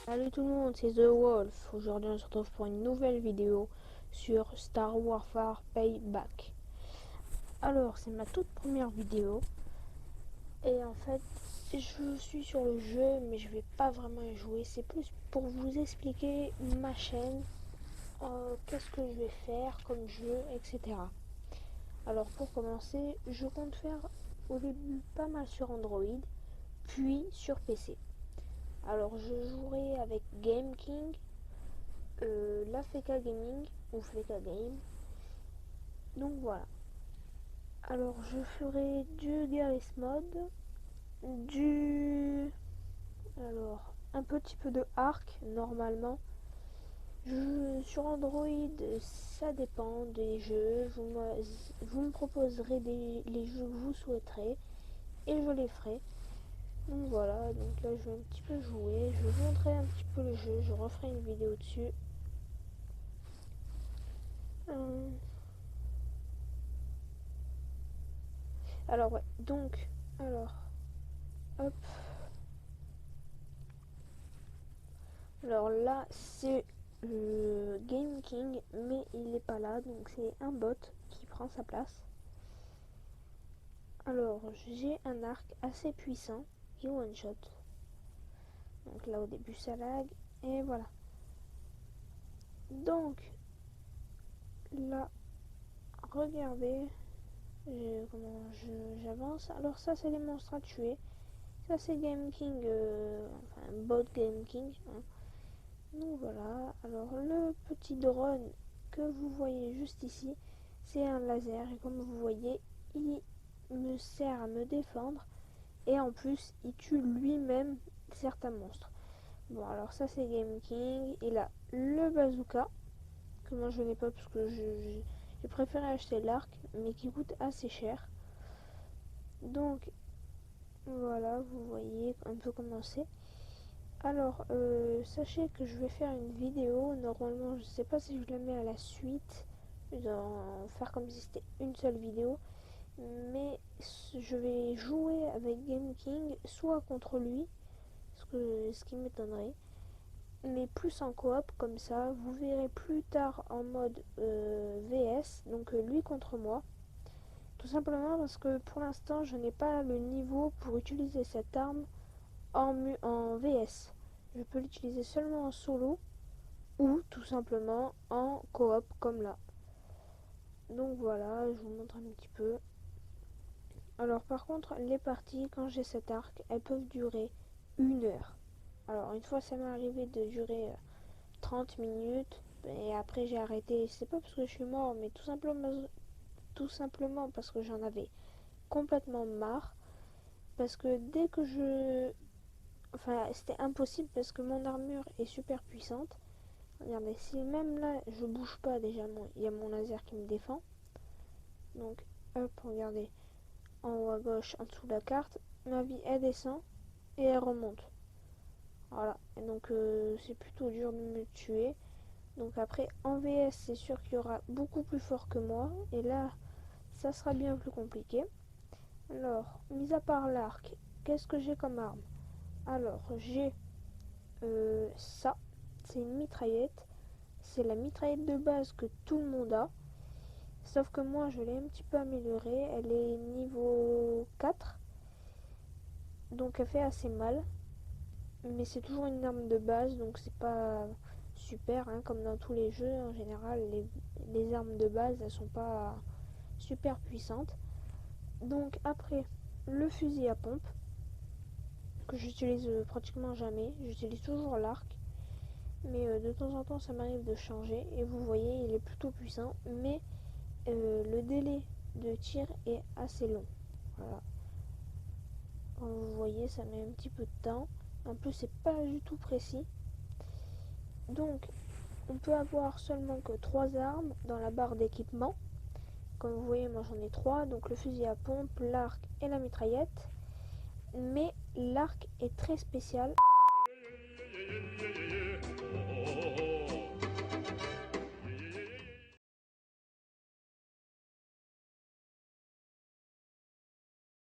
Salut tout le monde, c'est The Wolf. Aujourd'hui on se retrouve pour une nouvelle vidéo sur Star Warfare Payback. Alors c'est ma toute première vidéo et en fait je suis sur le jeu mais je vais pas vraiment y jouer. C'est plus pour vous expliquer ma chaîne, qu'est-ce que je vais faire comme jeu, etc. Alors pour commencer, je compte faire au début pas mal sur Android puis sur PC. Alors je jouerai avec Game King, la FK Gaming ou FK Game. Donc voilà. Alors je ferai du Garry's Mode, alors un petit peu de Arc normalement. Sur Android, ça dépend des jeux. Vous me proposerez les jeux que vous souhaiterez et je les ferai. Donc voilà, donc là je vais un petit peu jouer, je vous montrerai un petit peu le jeu, je referai une vidéo dessus. Alors ouais, donc, hop. Alors là, c'est le Game King, mais il n'est pas là, donc c'est un bot qui prend sa place. Alors, j'ai un arc assez puissant qui one shot. Donc là, au début, ça lag, et voilà. Donc, là, regardez comment j'avance. Alors ça, c'est les monstres à tuer. Ça, c'est Game King, enfin, bot Game King, hein. Donc voilà, alors le petit drone que vous voyez juste ici, c'est un laser et comme vous voyez, il me sert à me défendre et en plus, il tue lui-même certains monstres. Bon, alors ça c'est Game King et là, le bazooka, que moi je n'ai pas parce que j'ai préféré acheter l'arc, mais qui coûte assez cher. Donc voilà, vous voyez un peu comment c'est. Alors, sachez que je vais faire une vidéo. Normalement, je sais pas si je la mets à la suite, faire comme si c'était une seule vidéo. Mais je vais jouer avec Game King, soit contre lui, ce qui m'étonnerait, mais plus en coop, comme ça. Vous verrez plus tard en mode VS, donc lui contre moi. Tout simplement parce que pour l'instant, je n'ai pas le niveau pour utiliser cette arme en VS. Je peux l'utiliser seulement en solo ou tout simplement en coop comme là. Donc voilà, je vous montre un petit peu. Alors par contre, les parties, quand j'ai cet arc, elles peuvent durer 1 heure. Alors une fois ça m'est arrivé de durer 30 minutes et après j'ai arrêté. C'est pas parce que je suis mort, mais tout simplement parce que j'en avais complètement marre. Parce que dès que enfin, c'était impossible parce que mon armure est super puissante. Regardez, si même là je bouge pas déjà, il y a mon laser qui me défend. Donc hop, regardez, en haut à gauche, en dessous de la carte, ma vie elle descend et elle remonte. Voilà, et donc c'est plutôt dur de me tuer. Donc après en VS c'est sûr qu'il y aura beaucoup plus fort que moi et là ça sera bien plus compliqué. Alors, mis à part l'arc, qu'est-ce que j'ai comme arme? Alors j'ai ça, c'est une mitraillette. C'est la mitraillette de base que tout le monde a. Sauf que moi, je l'ai un petit peu améliorée. Elle est niveau 4. Donc elle fait assez mal. Mais c'est toujours une arme de base. Donc c'est pas super. Hein, comme dans tous les jeux, en général, les armes de base, elles sont pas super puissantes. Donc après, le fusil à pompe. Que j'utilise pratiquement jamais. J'utilise toujours l'arc. Mais de temps en temps, ça m'arrive de changer. Et vous voyez, il est plutôt puissant. Mais le délai de tir est assez long. Voilà. Comme vous voyez, ça met un petit peu de temps. En plus, c'est pas du tout précis. Donc, on peut avoir seulement que 3 armes dans la barre d'équipement. Comme vous voyez, moi j'en ai 3. Donc le fusil à pompe, l'arc et la mitraillette. Mais l'arc est très spécial.